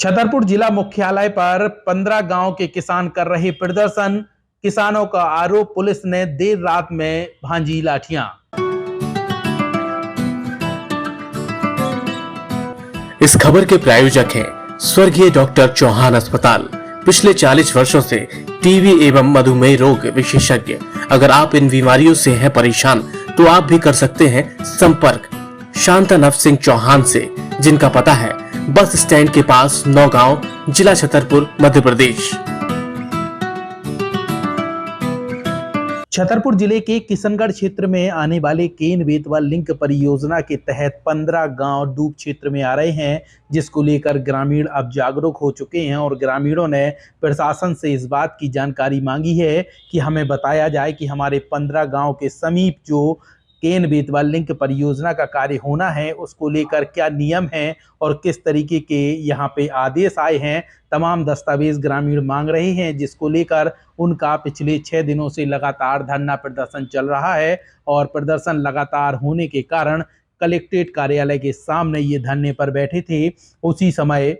छतरपुर जिला मुख्यालय पर 15 गांव के किसान कर रहे प्रदर्शन। किसानों का आरोप, पुलिस ने देर रात में भांजी लाठियां। इस खबर के प्रायोजक हैं स्वर्गीय डॉक्टर चौहान अस्पताल। पिछले 40 वर्षों से टीबी एवं मधुमेह रोग विशेषज्ञ। अगर आप इन बीमारियों से हैं परेशान तो आप भी कर सकते हैं संपर्क शांतानव सिंह चौहान से, जिनका पता है बस स्टैंड के पास, नौगांव, जिला छतरपुर, मध्य प्रदेश। छतरपुर जिले के किशनगढ़ क्षेत्र में आने वाले केन बेतवा लिंक परियोजना के तहत 15 गांव डूब क्षेत्र में आ रहे हैं, जिसको लेकर ग्रामीण अब जागरूक हो चुके हैं और ग्रामीणों ने प्रशासन से इस बात की जानकारी मांगी है कि हमें बताया जाए कि हमारे 15 गांव के समीप जो केन बेतवा लिंक परियोजना का कार्य होना है उसको लेकर क्या नियम हैं और किस तरीके के यहाँ पे आदेश आए हैं। तमाम दस्तावेज ग्रामीण मांग रहे हैं, जिसको लेकर उनका पिछले 6 दिनों से लगातार धरना प्रदर्शन चल रहा है और प्रदर्शन लगातार होने के कारण कलेक्ट्रेट कार्यालय के सामने ये धरने पर बैठे थे। उसी समय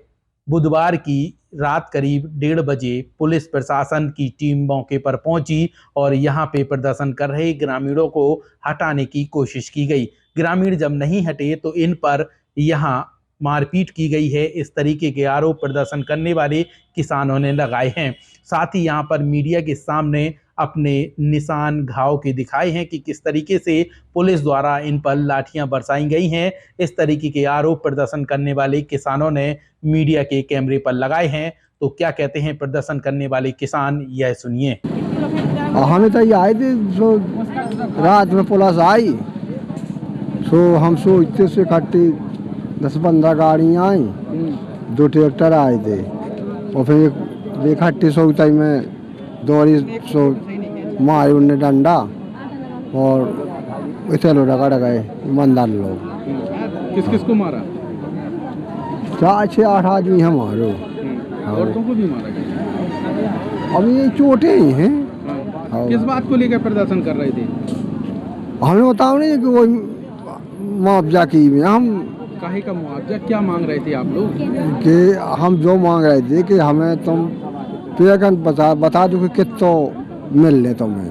बुधवार की रात करीब 1:30 बजे पुलिस प्रशासन की टीम मौके पर पहुंची और यहां पे प्रदर्शन कर रहे ग्रामीणों को हटाने की कोशिश की गई। ग्रामीण जब नहीं हटे तो इन पर यहां मारपीट की गई है। इस तरीके के आरोप प्रदर्शन करने वाले किसानों ने लगाए हैं। साथ ही यहां पर मीडिया के सामने अपने निशान घाव के दिखाए हैं कि किस तरीके से पुलिस द्वारा इन पर लाठियां बरसाई गई हैं। इस तरीके के आरोप प्रदर्शन करने वाले किसानों ने मीडिया के कैमरे पर लगाए हैं। तो क्या कहते हैं प्रदर्शन करने वाले किसान, यह सुनिए। हमें तो ये आए थे, सो रात में पुलिस आई, सो हम सोचते से इकट्ठी 10-15 गाड़ियाँ आई, 2 ट्रैक्टर आए थे और फिर इकट्ठी सोचता में दौड़ी सो मारे उन्हें डंडा और इसे लो रगड़ गए ईमानदार लोग। किस किस को मारा? 4-6-8 आदमी हमारे। औरतों को भी मारा गया? अभी ये चोटें ही हैं। किस बात को लेकर प्रदर्शन कर रहे थे? हमें बताओ नहीं कि वो मुआवजा की में हम काहे का मुआवजा क्या मांग रहे थे आप लोग? कि हम जो मांग रहे थे कि हमें तुम पैगन बता दो कि कितो मिल ले तुम्हें,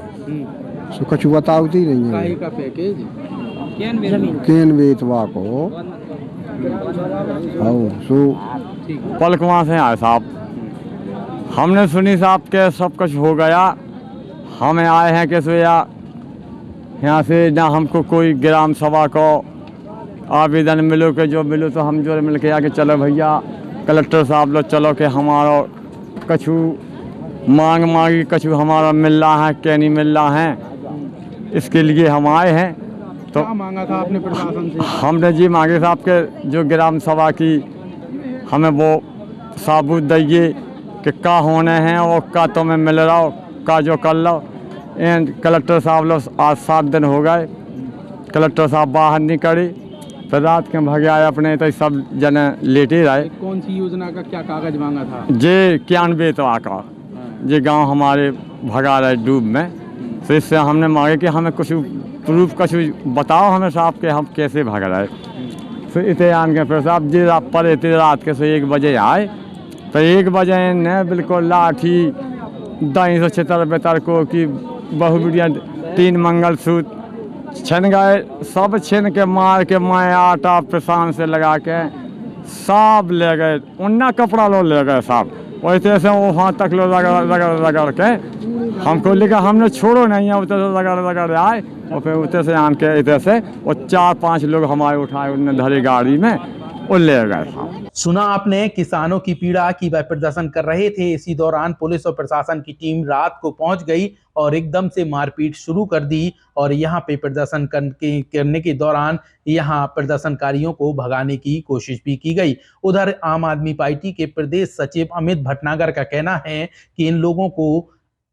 सो कुछ बताती नहीं है। काहे का पैकेज? केन बेतवा को सो पलकवा से आए साहब, हमने सुनी साहब के सब कुछ हो गया। हमें आए हैं कि सोया यहाँ से ना हमको कोई ग्राम सभा को आवेदन मिलो कि जो मिलो तो हम जो मिल के आके चलो भैया कलेक्टर साहब लोग चलो कि हमारा कछु मांगी कछु हमारा मिल रहा है क्या नहीं मिल रहा है, इसके लिए हम आए हैं। तो क्या मांगा था आपने प्रशासन से? हमने जी मांगे साहब के जो ग्राम सभा की हमें वो साबूत दिए कि का होने हैं और का तुम्हें मिल रहा हो, का जो कर लो। एंड कलेक्टर साहब लोग आज 7 दिन हो गए, कलेक्टर साहब बाहर निकले, फिर रात के भगे आए अपने, तो सब जने लेटे रहे। कौन सी योजना का क्या कागज मांगा था? जे केन बेतवा का, जे गांव हमारे भगा रहे डूब में, तो इससे हमने मांगे कि हमें कुछ प्रूफ कुछ बताओ हमें साहब के हम कैसे भग रहे। फिर इतने आन के फिर साहब जी आप पर इतने रात के से 1 बजे आए, तो 1 बजे ने बिल्कुल लाठी दाई से छितर बेतर को कि बहुबिटिया 3 मंगलसूत्र छन गए, सब छीन के मार के मैं आटा पिसान से लगा के सब ले गए। उन्ना कपड़ा लो ले गए साहब, वैसे से वो वहाँ तक लो रगड़ के हमको लेकर हमने छोड़ो नहीं है, उतने से रगड़ आए और फिर उतने से आन के इतने से वो 4-5 लोग हमारे उठाए, उन्हें धरी गाड़ी में वो ले गए साहब। सुना आपने किसानों की पीड़ा की वह प्रदर्शन कर रहे थे। इसी दौरान पुलिस और प्रशासन की टीम रात को पहुंच गई और एकदम से मारपीट शुरू कर दी और यहां पे प्रदर्शन करने के दौरान यहां प्रदर्शनकारियों को भगाने की कोशिश भी की गई। उधर आम आदमी पार्टी के प्रदेश सचिव अमित भटनागर का कहना है कि इन लोगों को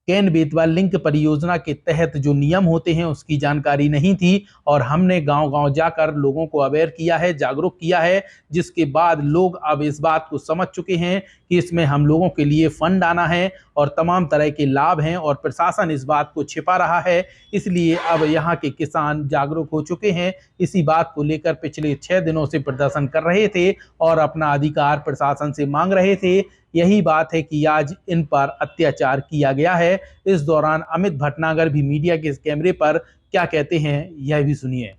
केन बेतवा लिंक परियोजना के तहत जो नियम होते हैं उसकी जानकारी नहीं थी और हमने गांव-गांव जाकर लोगों को अवेयर किया है, जागरूक किया है, जिसके बाद लोग अब इस बात को समझ चुके हैं कि इसमें हम लोगों के लिए फंड आना है और तमाम तरह के लाभ हैं और प्रशासन इस बात को छिपा रहा है। इसलिए अब यहाँ के किसान जागरूक हो चुके हैं। इसी बात को लेकर पिछले 6 दिनों से प्रदर्शन कर रहे थे और अपना अधिकार प्रशासन से मांग रहे थे। यही बात है कि आज इन पर अत्याचार किया गया है। इस दौरान अमित भटनागर भी मीडिया के इस कैमरे पर क्या कहते हैं यह भी सुनिए।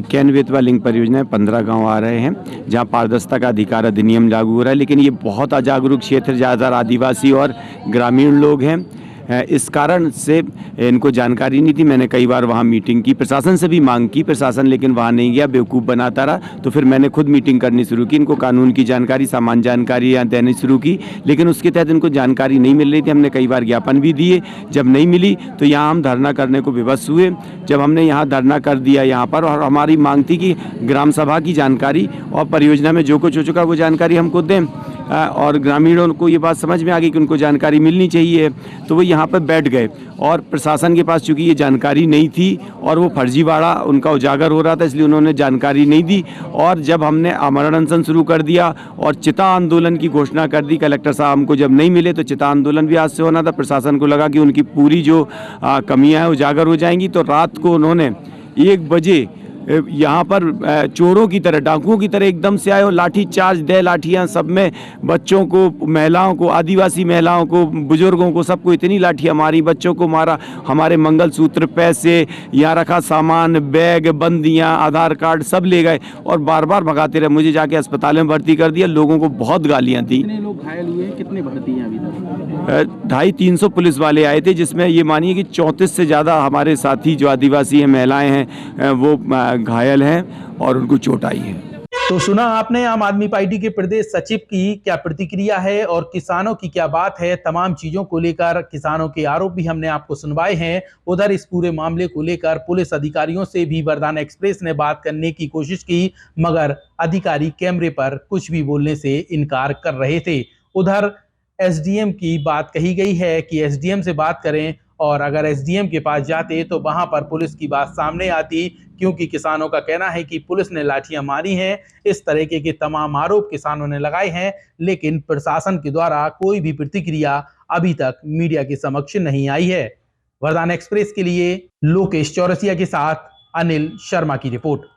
केन बेतवा लिंक परियोजना 15 गांव आ रहे हैं जहां पारदर्शिता का अधिकार अधिनियम लागू हो रहा है, लेकिन ये बहुत अजागरूक क्षेत्र, ज़्यादातर आदिवासी और ग्रामीण लोग हैं। इस कारण से इनको जानकारी नहीं थी। मैंने कई बार वहाँ मीटिंग की, प्रशासन से भी मांग की, प्रशासन लेकिन वहाँ नहीं गया, बेवकूफ़ बनाता रहा। तो फिर मैंने खुद मीटिंग करनी शुरू की, इनको कानून की जानकारी, सामान्य जानकारी यहाँ देनी शुरू की, लेकिन उसके तहत इनको जानकारी नहीं मिल रही थी। हमने कई बार ज्ञापन भी दिए, जब नहीं मिली तो यहाँ हम धरना करने को विवश हुए। जब हमने यहाँ धरना कर दिया यहाँ पर, और हमारी मांग थी कि ग्राम सभा की जानकारी और परियोजना में जो कुछ हो चुका वो जानकारी हमको दें, और ग्रामीणों को ये बात समझ में आ गई कि उनको जानकारी मिलनी चाहिए। तो वो यहाँ पर बैठ गए और प्रशासन के पास चूँकि ये जानकारी नहीं थी और वो फर्जीवाड़ा उनका उजागर हो रहा था, इसलिए उन्होंने जानकारी नहीं दी। और जब हमने आमरण अनशन शुरू कर दिया और चिता आंदोलन की घोषणा कर दी, कलेक्टर साहब हमको जब नहीं मिले तो चिता आंदोलन भी आज से होना था। प्रशासन को लगा कि उनकी पूरी जो कमियाँ हैं उजागर हो जाएंगी, तो रात को उन्होंने 1 बजे यहाँ पर चोरों की तरह, डाकुओं की तरह एकदम से आए और लाठी चार्ज दे, लाठियाँ सब में, बच्चों को, महिलाओं को, आदिवासी महिलाओं को, बुजुर्गों को, सबको इतनी लाठियाँ मारी, बच्चों को मारा। हमारे मंगलसूत्र, पैसे, यहाँ रखा सामान, बैग, बंदियाँ, आधार कार्ड सब ले गए और बार बार भगाते रहे। मुझे जाके अस्पताल में भर्ती कर दिया, लोगों को बहुत गालियाँ दी। कितने लोग घायल हुए, कितने भर्ती हैं अभी तक? 250-300 पुलिस वाले आए थे, जिसमें ये मानिए कि 34 से ज़्यादा हमारे साथी जो आदिवासी हैं, महिलाएं हैं, वो घायल हैं और उनको चोट आई है। तो सुना आपने आम आदमी पार्टी के प्रदेश सचिव की क्या प्रतिक्रिया है और किसानों की क्या बात है। तमाम चीजों को लेकर किसानों के आरोप भी हमने आपको सुनवाए हैं। उधर इस पूरे मामले को लेकर पुलिस अधिकारियों से भी वरदान एक्सप्रेस ने बात करने की कोशिश की, मगर अधिकारी कैमरे पर कुछ भी बोलने से इनकार कर रहे थे। उधर एसडीएम की बात कही गई है कि एसडीएम से बात करें, और अगर एसडीएम के पास जाते तो वहां पर पुलिस की बात सामने आती, क्योंकि किसानों का कहना है कि पुलिस ने लाठियां मारी हैं। इस तरीके के तमाम आरोप किसानों ने लगाए हैं, लेकिन प्रशासन के द्वारा कोई भी प्रतिक्रिया अभी तक मीडिया के समक्ष नहीं आई है। वरदान एक्सप्रेस के लिए लोकेश चौरसिया के साथ अनिल शर्मा की रिपोर्ट।